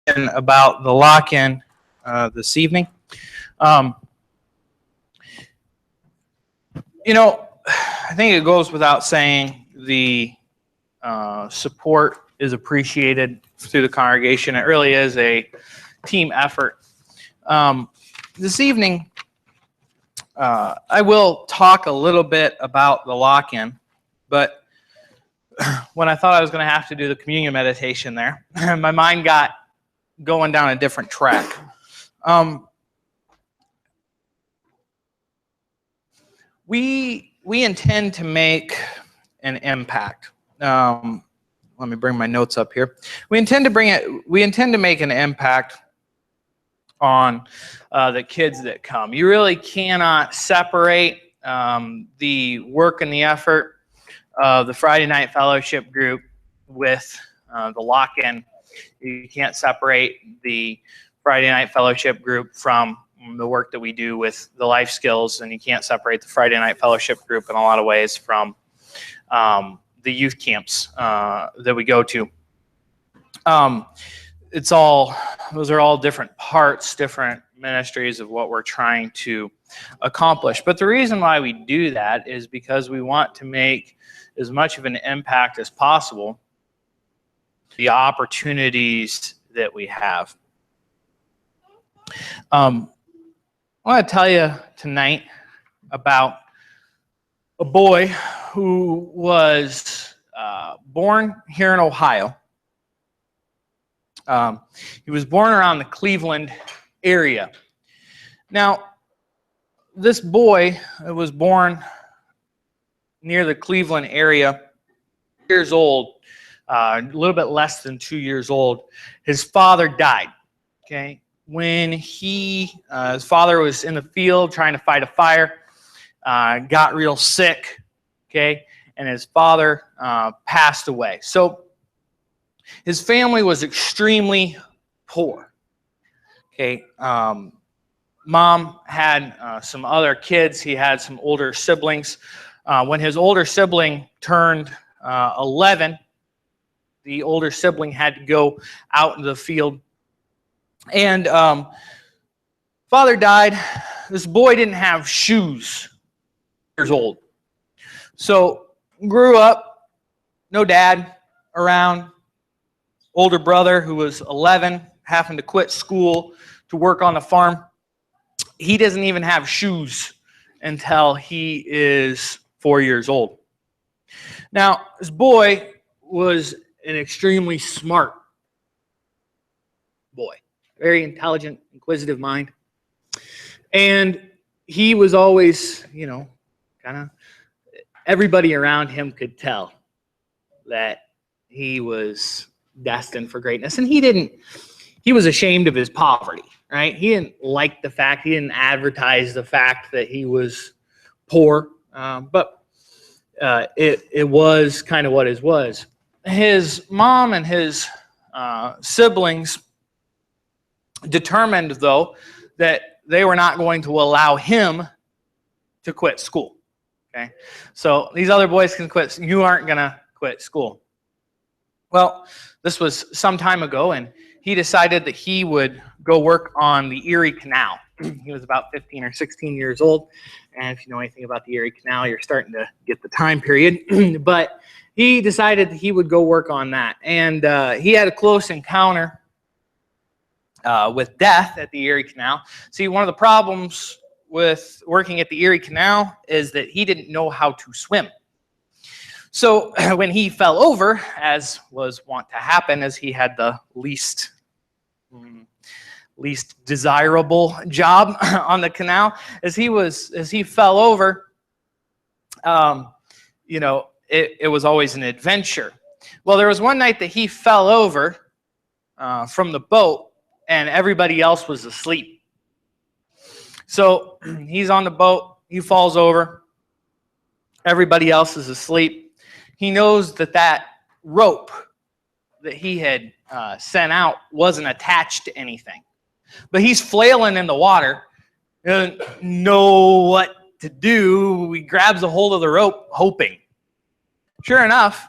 about the lock-in this evening. You know, I think it goes without saying the support is appreciated through the congregation. It really is a team effort. This evening, I will talk a little bit about the lock-in, but when I thought I was going to have to do the communion meditation there, my mind got going down a different track. We intend to make an impact. Let me bring my notes up here. We intend to make an impact on the kids that come. You really cannot separate the work and the effort of the Friday night fellowship group with the lock-in. You can't separate the Friday night fellowship group from the work that we do with the life skills, and you can't separate the Friday night fellowship group in a lot of ways from the youth camps that we go to. Those are all different parts, different ministries of what we're trying to accomplish. But the reason why we do that is because we want to make as much of an impact as possible the opportunities that we have. I want to tell you tonight about a boy who was born here in Ohio. He was born around the Cleveland area. Now, this boy was born near the Cleveland area, years old, a little bit less than 2 years old. His father died. Okay, when his father was in the field trying to fight a fire, got real sick. Okay, and his father passed away. So his family was extremely poor. Okay, mom had some other kids. He had some older siblings. When his older sibling turned 11, the older sibling had to go out into the field. And father died. This boy didn't have shoes. Years old. So grew up, no dad around. Older brother who was 11, having to quit school to work on the farm. He doesn't even have shoes until he is 4 years old. Now, this boy was an extremely smart boy. Very intelligent, inquisitive mind. And he was always, kind of, everybody around him could tell that he was destined for greatness. And he was ashamed of his poverty, right? He didn't like the fact, he didn't advertise the fact that he was poor, but it was kind of what it was. His mom and his siblings determined, though, that they were not going to allow him to quit school. Okay, so these other boys can quit. You aren't going to quit school. Well, this was some time ago, and he decided that he would go work on the Erie Canal. He was about 15 or 16 years old, and if you know anything about the Erie Canal, you're starting to get the time period. But he decided that he would go work on that, and he had a close encounter with death at the Erie Canal. See, one of the problems with working at the Erie Canal is that he didn't know how to swim. So when he fell over, as was wont to happen, as he had the least desirable job on the canal, as he fell over, it was always an adventure. Well, there was one night that he fell over from the boat, and everybody else was asleep. So he's on the boat, he falls over, everybody else is asleep. He knows that rope that he had sent out wasn't attached to anything. But he's flailing in the water, doesn't know what to do. He grabs a hold of the rope, hoping. Sure enough,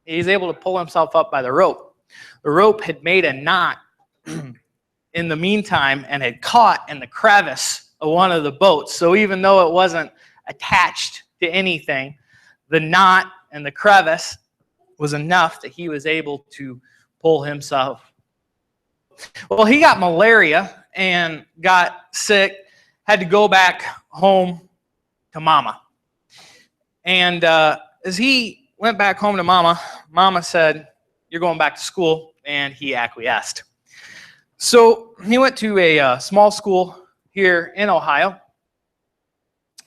he's able to pull himself up by the rope. The rope had made a knot in the meantime and had caught in the crevice of one of the boats. So even though it wasn't attached to anything, the knot and the crevice was enough that he was able to pull himself. Well, he got malaria and got sick, had to go back home to Mama. And as he went back home to Mama, Mama said, "You're going back to school," and he acquiesced. So he went to a small school here in Ohio,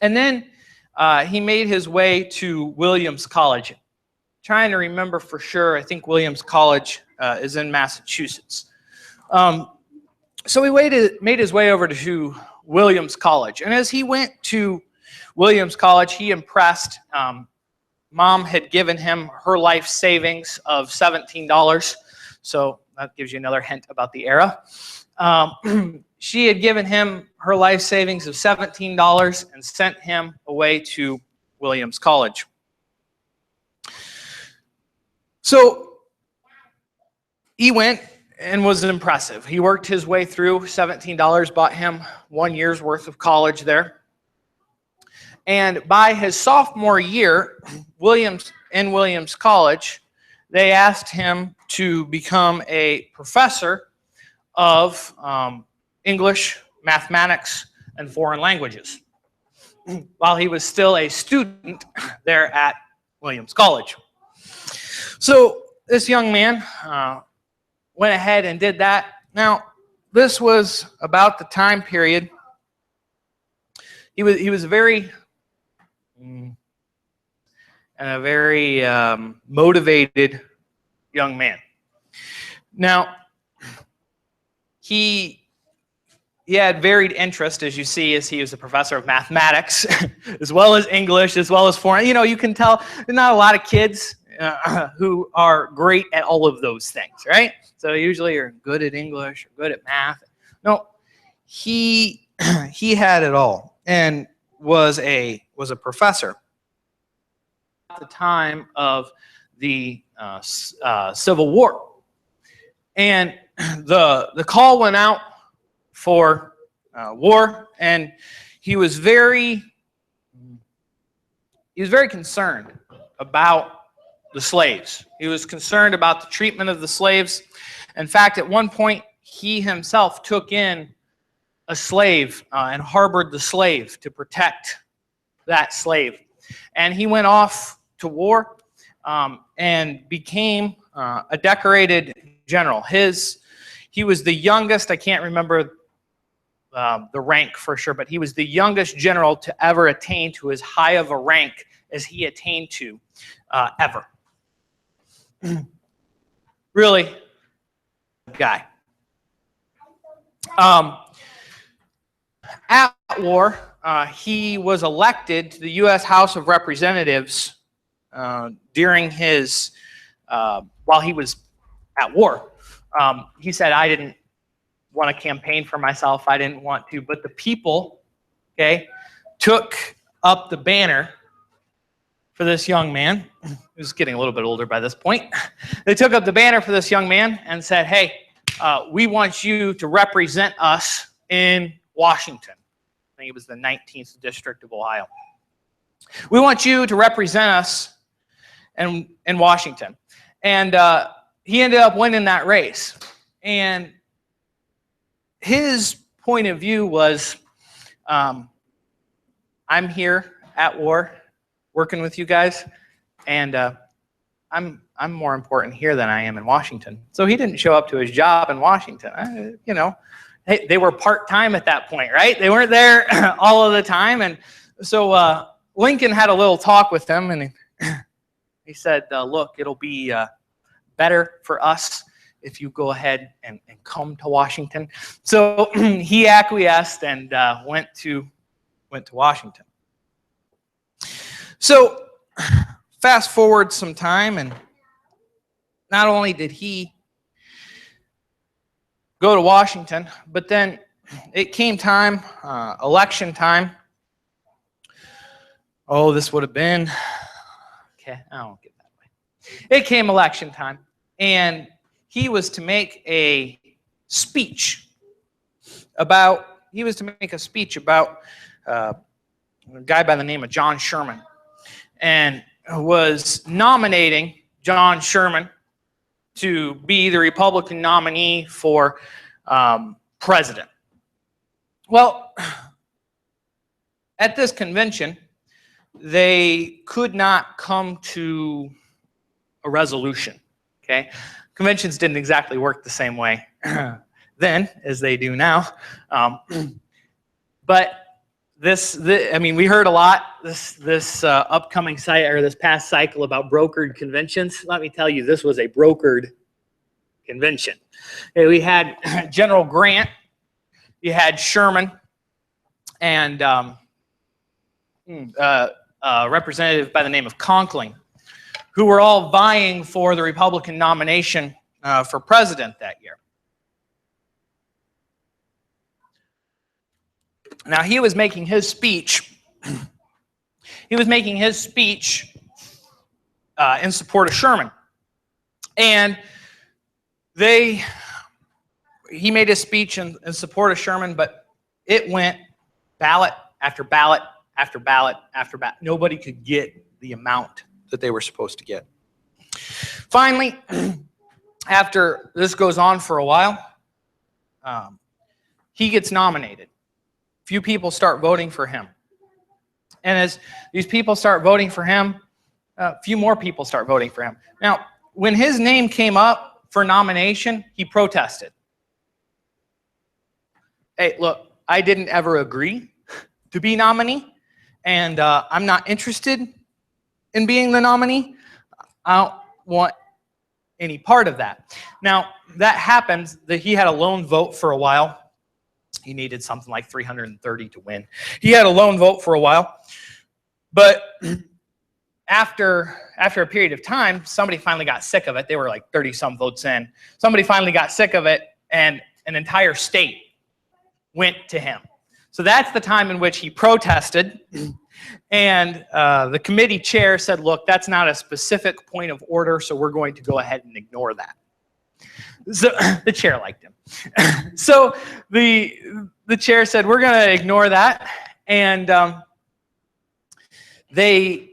and then he made his way to Williams College. Trying to remember for sure, I think Williams College is in Massachusetts. So he made his way over to Williams College, and as he went to Williams College, he impressed. Mom had given him her life savings of $17, so that gives you another hint about the era. She had given him her life savings of $17 and sent him away to Williams College. So he went and was impressive. He worked his way through. $17 bought him 1 year's worth of college there. And by his sophomore year, in Williams College, they asked him to become a professor of English, mathematics, and foreign languages while he was still a student there at Williams College. So this young man went ahead and did that. Now, this was about the time period. He was a very motivated young man. Now, he had varied interest, as you see, as he was a professor of mathematics, as well as English, as well as foreign. You know, you can tell there's not a lot of kids who are great at all of those things, right? So usually you're good at English or good at math. No, he had it all and was a professor at the time of the Civil War, and the call went out for war, and he was very concerned about the slaves. He was concerned about the treatment of the slaves. In fact, at one point, he himself took in a slave and harbored the slave to protect that slave. And he went off to war and became a decorated general. He was the youngest, I can't remember the rank for sure, but he was the youngest general to ever attain to as high of a rank as he attained to ever. Really, guy. At war, he was elected to the U.S. House of Representatives during his, while he was at war. He said, "I didn't want to campaign for myself. I didn't want to." But the people, okay, took up the banner for this young man. He was getting a little bit older by this point. They took up the banner for this young man and said, "Hey, we want you to represent us in Washington." I think it was the 19th District of Ohio. "We want you to represent us in Washington." And he ended up winning that race. And his point of view was, I'm here at war working with you guys, and I'm more important here than I am in Washington. So he didn't show up to his job in Washington. You know, they were part-time at that point, right? They weren't there all of the time. And so Lincoln had a little talk with him, and he said, "Look, it'll be better for us if you go ahead and come to Washington." So he acquiesced and went to Washington. So fast forward some time, and not only did he go to Washington, but then it came time, election time. Oh, this would have been, okay, I won't get that way. It came election time, and he was to make a speech about, he was to make a speech about a guy by the name of John Sherman, and was nominating John Sherman to be the Republican nominee for president. Well, at this convention, they could not come to a resolution. Okay, conventions didn't exactly work the same way then as they do now, but I mean, we heard a lot this upcoming this past cycle about brokered conventions. Let me tell you, this was a brokered convention. We had General Grant, you had Sherman, and a representative by the name of Conkling, who were all vying for the Republican nomination for president that year. Now, he was making his speech. He was making his speech in support of Sherman. And he made his speech in support of Sherman, but it went ballot after ballot after ballot after ballot. Nobody could get the amount that they were supposed to get. Finally, after this goes on for a while, he gets nominated. Few people start voting for him. And as these people start voting for him, a few more people start voting for him. Now, when his name came up for nomination, he protested. Hey, look, I didn't ever agree to be nominee, and I'm not interested in being the nominee. I don't want any part of that. Now, that happens that he had a lone vote for a while. He needed something like 330 to win. He had a lone vote for a while, but after a period of time, somebody finally got sick of it. They were like 30-some votes in. Somebody finally got sick of it, and an entire state went to him. So that's the time in which he protested, and the committee chair said, look, that's not a specific point of order, so we're going to go ahead and ignore that. So the chair liked him. So the chair said, we're going to ignore that. And the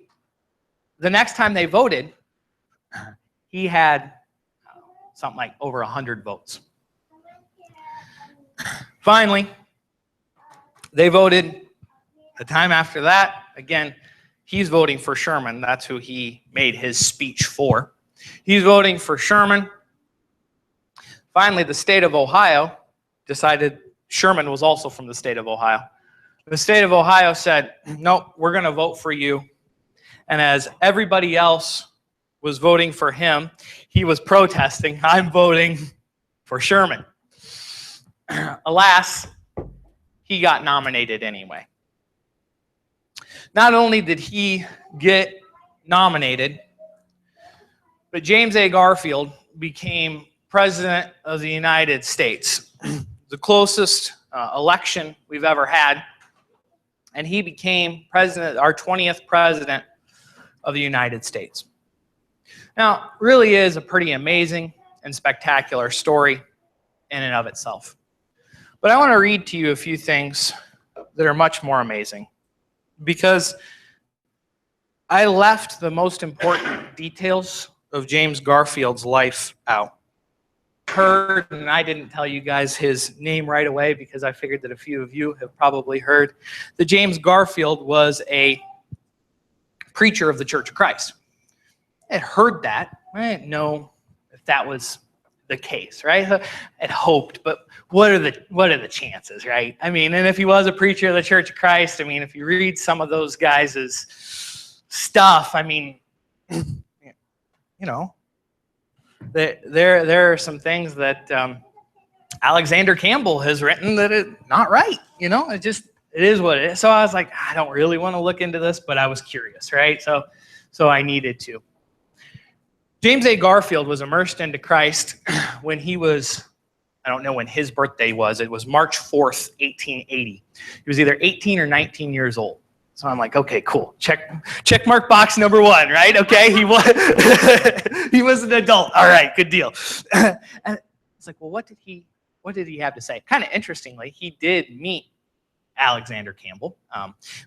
next time they voted, he had something like over 100 votes. Finally, they voted the time after that. Again, he's voting for Sherman. That's who he made his speech for. He's voting for Sherman. Finally, the state of Ohio decided Sherman was also from the state of Ohio. The state of Ohio said, nope, we're going to vote for you. And as everybody else was voting for him, he was protesting, I'm voting for Sherman. Alas, he got nominated anyway. Not only did he get nominated, but James A. Garfield became President of the United States, the closest election we've ever had, and he became president, our 20th president of the United States. Now, really is a pretty amazing and spectacular story in and of itself. But I want to read to you a few things that are much more amazing, because I left the most important details of James Garfield's life out. Heard, and I didn't tell you guys his name right away because I figured that a few of you have probably heard that James Garfield was a preacher of the Church of Christ. I had heard that. I didn't know if that was the case, right? I had hoped, but what are the chances, right? I mean, and if he was a preacher of the Church of Christ, I mean, if you read some of those guys' stuff, I mean, you know, there are some things that Alexander Campbell has written that is not right. You know, it is what it is. So I was like, I don't really want to look into this, but I was curious, right? So I needed to. James A. Garfield was immersed into Christ when he was, I don't know when his birthday was. It was March 4th, 1880. He was either 18 or 19 years old. So I'm like, okay, cool. Check mark box number 1, right? Okay, he was he was an adult. All right, good deal. And it's like, well, what did he what did he have to say? Kind of interestingly, he did meet Alexander Campbell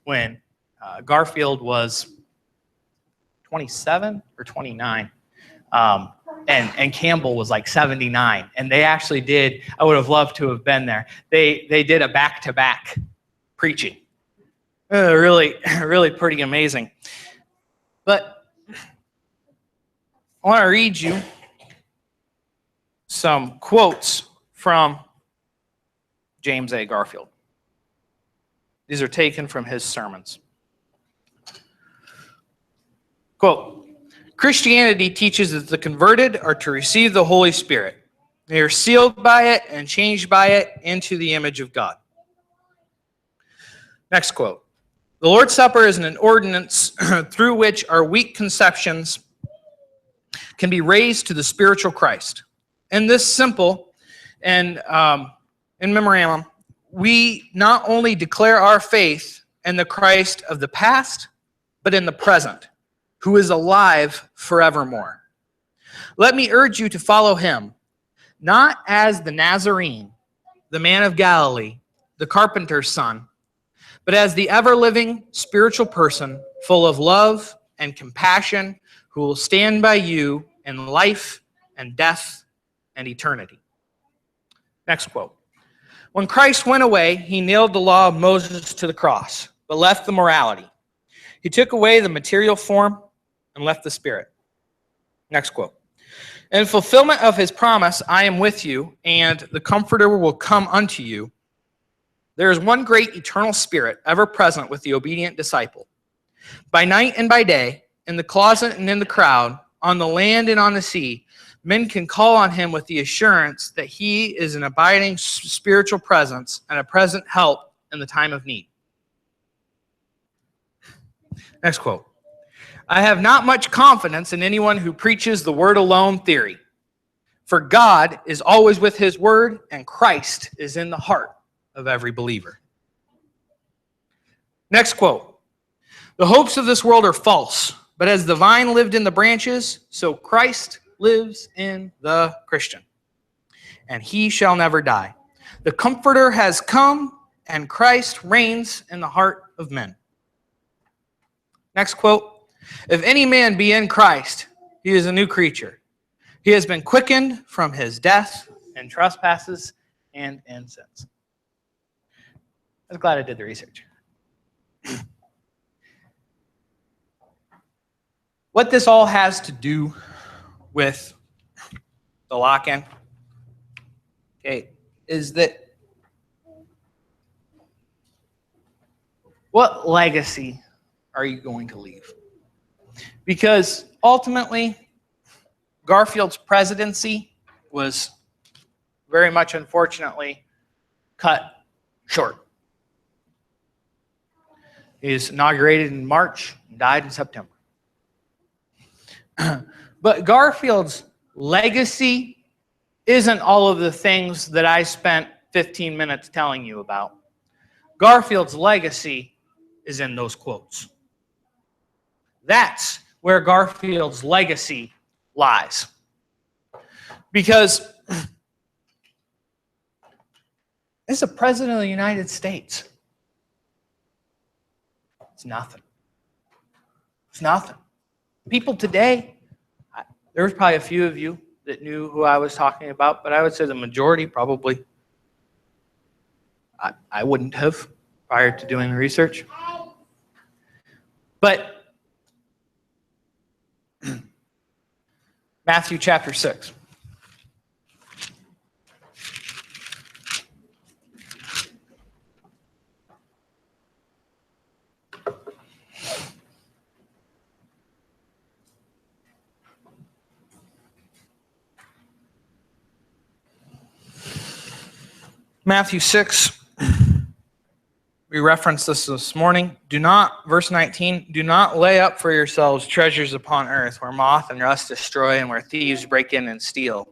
when Garfield was 27 or 29. And Campbell was like 79. And they actually did, I would have loved to have been there. They did a back-to-back preaching. Really, really pretty amazing. But I want to read you some quotes from James A. Garfield. These are taken from his sermons. Quote, Christianity teaches that the converted are to receive the Holy Spirit. They are sealed by it and changed by it into the image of God. Next quote. The Lord's Supper is an ordinance through which our weak conceptions can be raised to the spiritual Christ. In this simple and in memorandum, we not only declare our faith in the Christ of the past, but in the present, who is alive forevermore. Let me urge you to follow him, not as the Nazarene, the man of Galilee, the carpenter's son, but as the ever-living spiritual person full of love and compassion who will stand by you in life and death and eternity. Next quote. When Christ went away, he nailed the law of Moses to the cross, but left the morality. He took away the material form and left the spirit. Next quote. In fulfillment of his promise, I am with you, and the Comforter will come unto you. There is one great eternal spirit ever present with the obedient disciple. By night and by day, in the closet and in the crowd, on the land and on the sea, men can call on him with the assurance that he is an abiding spiritual presence and a present help in the time of need. Next quote. I have not much confidence in anyone who preaches the word alone theory, for God is always with his word, and Christ is in the heart of every believer. Next quote. The hopes of this world are false, but as the vine lived in the branches, so Christ lives in the Christian, and he shall never die. The Comforter has come, and Christ reigns in the heart of men. Next quote. If any man be in Christ, he is a new creature. He has been quickened from his death and trespasses and in sins. I was glad I did the research. What this all has to do with the lock-in, okay, is that what legacy are you going to leave? Because ultimately, Garfield's presidency was very much, unfortunately, cut short. He was inaugurated in March and died in September. But Garfield's legacy isn't all of the things that I spent 15 minutes telling you about. Garfield's legacy is in those quotes. That's where Garfield's legacy lies. Because as a president of the United States, it's nothing. It's nothing. People today, there was probably a few of you that knew who I was talking about, but I would say the majority probably I wouldn't have prior to doing the research. But Matthew chapter 6. Matthew 6, we referenced this morning. Do not, verse 19, do not lay up for yourselves treasures upon earth where moth and rust destroy and where thieves break in and steal.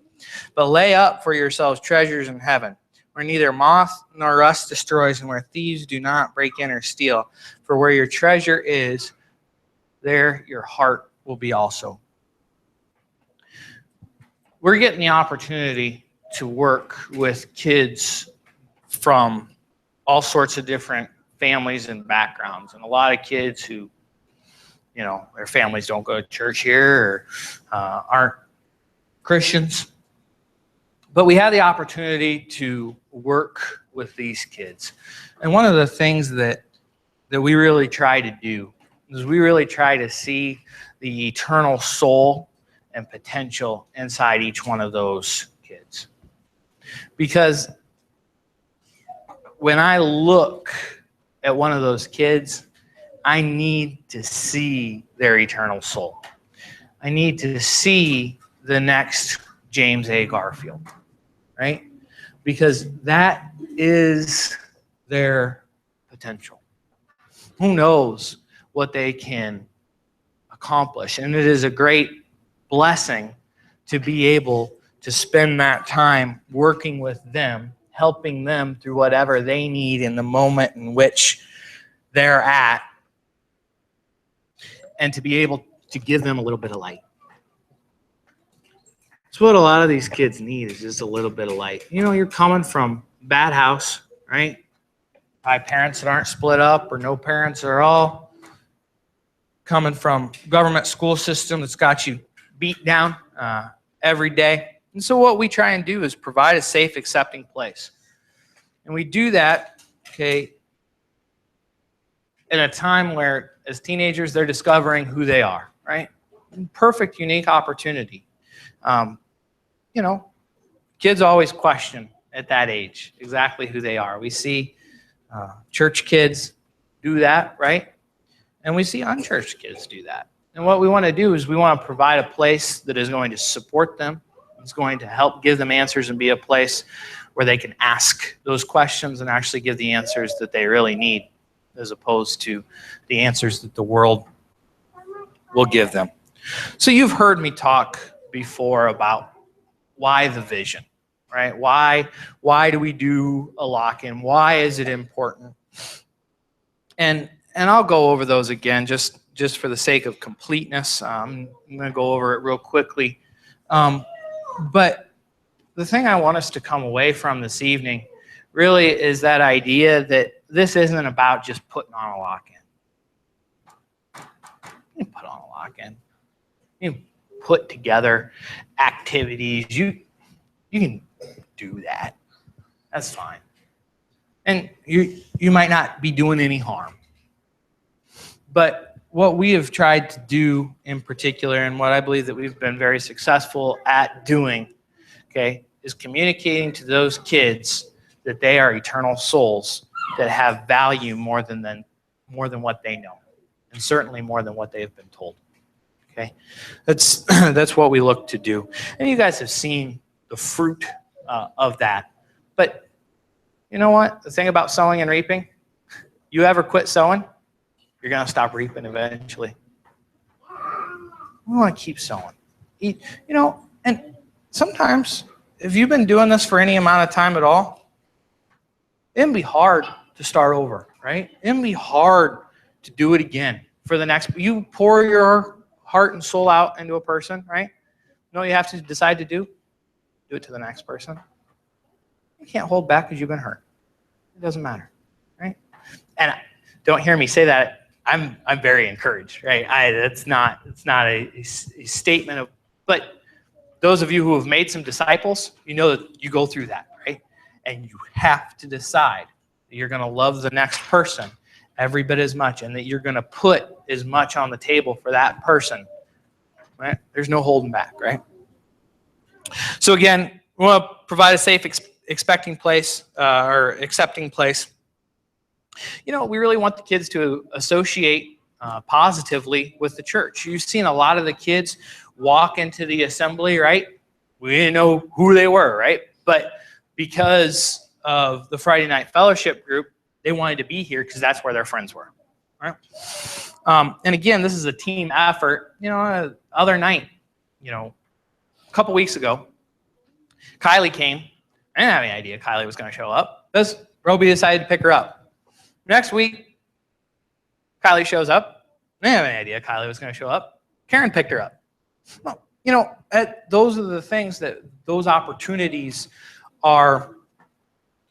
But lay up for yourselves treasures in heaven where neither moth nor rust destroys and where thieves do not break in or steal. For where your treasure is, there your heart will be also. We're getting the opportunity to work with kids from all sorts of different families and backgrounds, and a lot of kids who, their families don't go to church here or aren't Christians. But we had the opportunity to work with these kids. And one of the things that we really try to do is we really try to see the eternal soul and potential inside each one of those kids. Because when I look at one of those kids, I need to see their eternal soul. I need to see the next James A. Garfield, right? Because that is their potential. Who knows what they can accomplish? And it is a great blessing to be able to spend that time working with them, helping them through whatever they need in the moment in which they're at, and to be able to give them a little bit of light. That's what a lot of these kids need, is just a little bit of light. You're coming from a bad house, right? By parents that aren't split up or no parents at all. Coming from government school system that's got you beat down every day. And so what we try and do is provide a safe, accepting place. And we do that, okay, in a time where, as teenagers, they're discovering who they are, right? Perfect, unique opportunity. Kids always question at that age exactly who they are. We see church kids do that, right? And we see unchurched kids do that. And what we want to do is we want to provide a place that is going to support them. It's going to help give them answers and be a place where they can ask those questions and actually give the answers that they really need, as opposed to the answers that the world will give them. So you've heard me talk before about why the vision, right? Why do we do a lock-in? Why is it important? And I'll go over those again just for the sake of completeness. I'm going to go over it real quickly. But the thing I want us to come away from this evening really is that idea that this isn't about just putting on a lock-in. You put on a lock-in. You put together activities. You can do that. That's fine. And you might not be doing any harm. But what we have tried to do in particular, and what I believe that we've been very successful at doing, okay, is communicating to those kids that they are eternal souls that have value more than what they know, and certainly more than what they have been told. Okay, that's what we look to do. And you guys have seen the fruit of that. But you know what? The thing about sowing and reaping, you ever quit sowing, you're going to stop reaping eventually. We want to keep sowing. And sometimes, if you've been doing this for any amount of time at all, it can be hard to start over, right? It can be hard to do it again for the next. You pour your heart and soul out into a person, right? You know what you have to decide to do? Do it to the next person. You can't hold back because you've been hurt. It doesn't matter, right? And don't hear me say that. I'm very encouraged, right? It's not a statement of, but those of you who have made some disciples, you know that you go through that, right? And you have to decide that you're going to love the next person every bit as much, and that you're going to put as much on the table for that person, right? There's no holding back, right? So again, we want to provide a safe, expecting place or accepting place. We really want the kids to associate positively with the church. You've seen a lot of the kids walk into the assembly, right? We didn't know who they were, right? But because of the Friday night fellowship group, they wanted to be here because that's where their friends were, right? And again, this is a team effort. Other night, a couple weeks ago, Kylie came. I didn't have any idea Kylie was going to show up. Roby decided to pick her up. Next week, Kylie shows up. I didn't have any idea Kylie was going to show up. Karen picked her up. Well, you know, those are the things that those opportunities are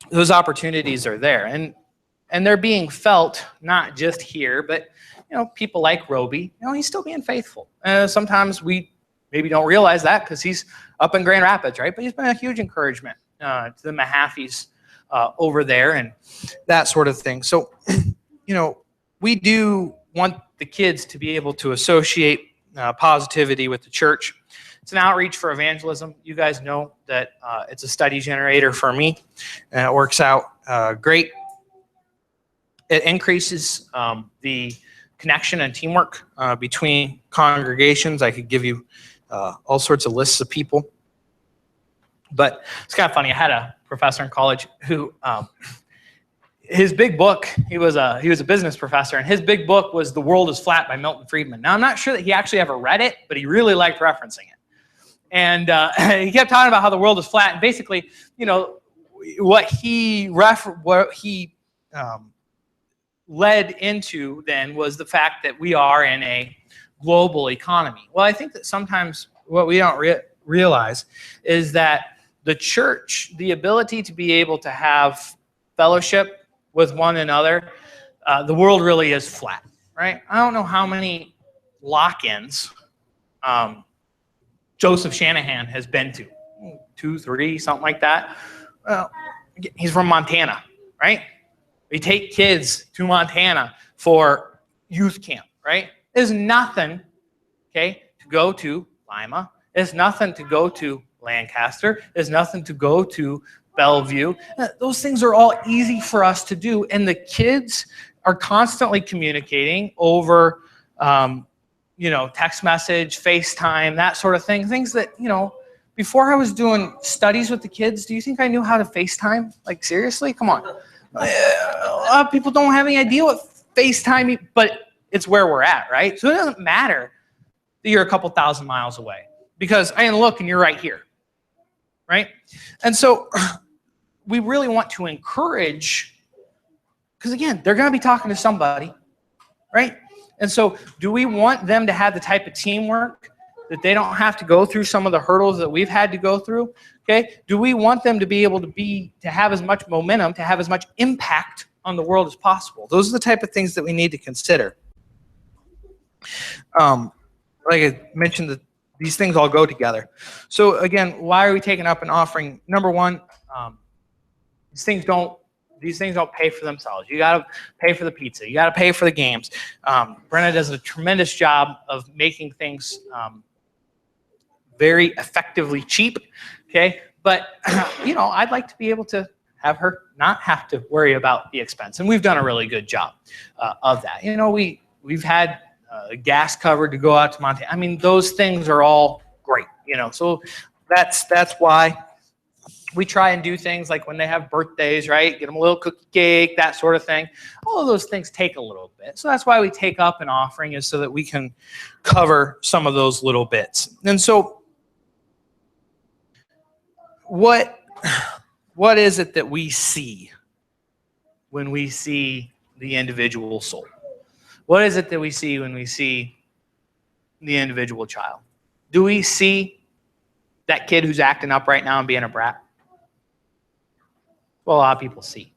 there, and they're being felt not just here, but you know, people like Roby, you know, he's still being faithful. Sometimes we maybe don't realize that because he's up in Grand Rapids, right? But he's been a huge encouragement to the Mahafis over there and that sort of thing. So, you know, we do want the kids to be able to associate positivity with the church. It's an outreach for evangelism. You guys know that it's a study generator for me, and it works out great. It increases the connection and teamwork between congregations. I could give you all sorts of lists of people. But it's kind of funny. I had a professor in college who, his big book, he was a business professor, and his big book was The World is Flat by Milton Friedman. Now, I'm not sure that he actually ever read it, but he really liked referencing it. And he kept talking about how the world is flat, and basically, you know, what he led into then was the fact that we are in a global economy. Well, I think that sometimes what we don't realize is that the church, the ability to be able to have fellowship with one another, the world really is flat, right? I don't know how many lock-ins Joseph Shanahan has been to, 2, 3, something like that. Well, he's from Montana, right? We take kids to Montana for youth camp, right? There's nothing, okay, to go to Lima. There's nothing to go to Lancaster. There's nothing to go to Bellevue. Those things are all easy for us to do, and the kids are constantly communicating over you know, text message, FaceTime, that sort of thing. Things that, you know, before I was doing studies with the kids, do you think I knew how to FaceTime? Like, seriously? Come on. A lot of people don't have any idea what FaceTime, but it's where we're at, right? So it doesn't matter that you're a couple thousand miles away, because I can look and you're right here, right? And so we really want to encourage, because again, they're going to be talking to somebody, right? And so do we want them to have the type of teamwork that they don't have to go through some of the hurdles that we've had to go through? Okay? Do we want them to be able to have as much momentum, to have as much impact on the world as possible? Those are the type of things that we need to consider. Like I mentioned, that these things all go together. So again, why are we taking up an offering? Number one, these things don't pay for themselves. You got to pay for the pizza. You got to pay for the games. Brenna does a tremendous job of making things very effectively cheap. Okay, but you know, I'd like to be able to have her not have to worry about the expense, and we've done a really good job of that. You know, we've had gas covered to go out to Montana. I mean, those things are all great. You know, so that's why we try and do things like when they have birthdays, right? Get them a little cookie cake, that sort of thing. All of those things take a little bit. So that's why we take up an offering, is so that we can cover some of those little bits. And so what is it that we see when we see the individual soul? What is it that we see when we see the individual child? Do we see that kid who's acting up right now and being a brat? Well, a lot of people see.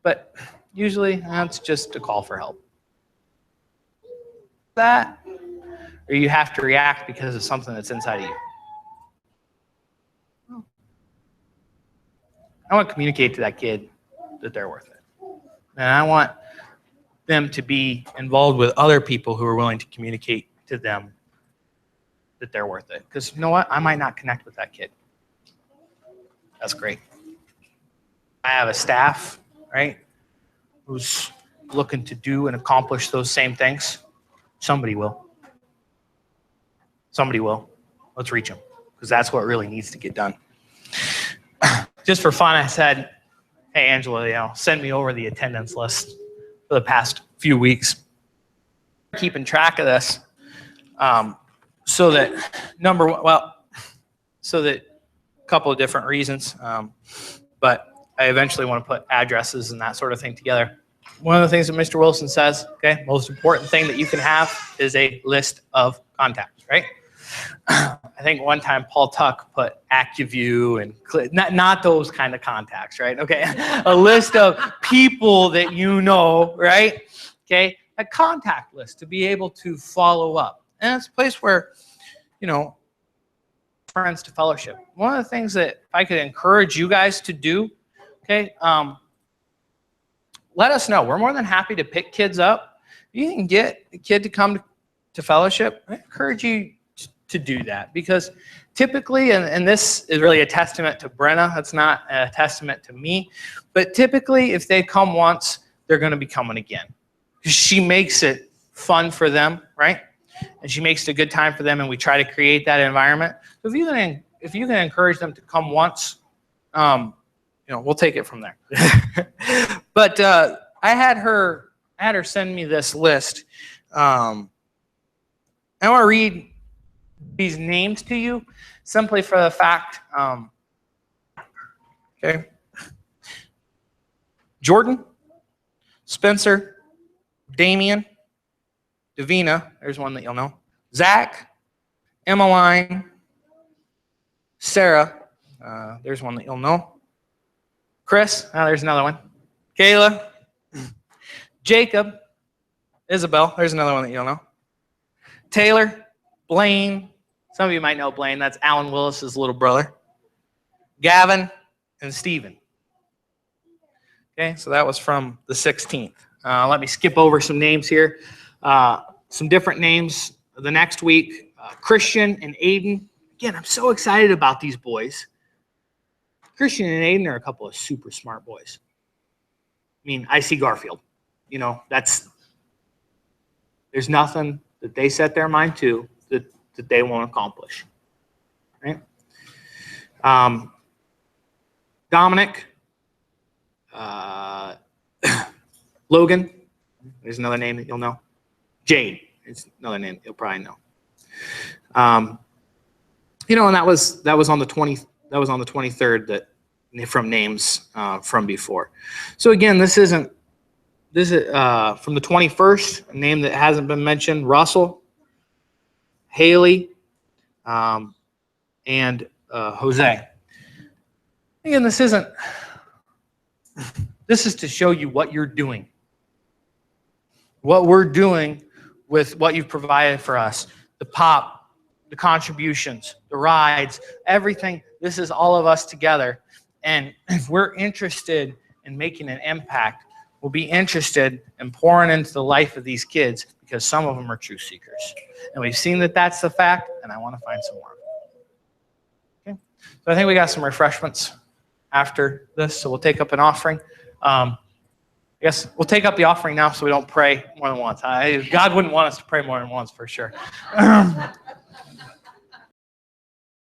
But usually that's just a call for help. That, or you have to react because of something that's inside of you. I want to communicate to that kid that they're worth it. And I want them to be involved with other people who are willing to communicate to them that they're worth it. Because you know what? I might not connect with that kid. That's great. I have a staff, right, who's looking to do and accomplish those same things. Somebody will. Somebody will. Let's reach them, because that's what really needs to get done. Just for fun, I said, hey, Angela, you know, send me over the attendance list for the past few weeks. Keeping track of this so that, so that a couple of different reasons, but I eventually want to put addresses and that sort of thing together. One of the things that Mr. Wilson says, okay, most important thing that you can have is a list of contacts, right? I think one time Paul Tuck put AccuView and not those kind of contacts, right? Okay, a list of people that you know, right? Okay, a contact list to be able to follow up. And it's a place where, you know, friends to fellowship. One of the things that I could encourage you guys to do, okay, let us know. We're more than happy to pick kids up. You can get a kid to come to fellowship. I encourage you to do that, because typically, and this is really a testament to Brenna, it's not a testament to me, but typically if they come once, they're going to be coming again. She makes it fun for them, right? And she makes it a good time for them, and we try to create that environment. So if you can encourage them to come once, you know, we'll take it from there. But I had her send me this list. I want to read these names to you simply for the fact, okay, Jordan, Spencer, Damien, Davina, there's one that you'll know, Zach, Emmeline, Sarah, there's one that you'll know, Chris, there's another one, Kayla, Jacob, Isabel, there's another one that you'll know, Taylor, Blaine, some of you might know Blaine, that's Alan Willis's little brother, Gavin, and Stephen. Okay, so that was from the 16th. Let me skip over some names here. Some different names the next week. Christian and Aiden. Again, I'm so excited about these boys. Christian and Aiden are a couple of super smart boys. I mean, I see Garfield. You know, there's nothing that they set their mind to that they won't accomplish. Right? Dominic, Logan, there's another name that you'll know. Jade, it's another name you'll probably know. You know, and that was on the 23rd that from names from before. So again, this is from the 21st, a name that hasn't been mentioned, Russell, Haley, and Jose. Again, this is to show you what you're doing. What we're doing with what you've provided for us. The pop, the contributions, the rides, everything. This is all of us together. And if we're interested in making an impact, we'll be interested in pouring into the life of these kids, because some of them are truth seekers. And we've seen that that's the fact, and I want to find some more. Okay. So I think we got some refreshments after this, so we'll take up an offering. I guess we'll take up the offering now so we don't pray more than once. God wouldn't want us to pray more than once for sure.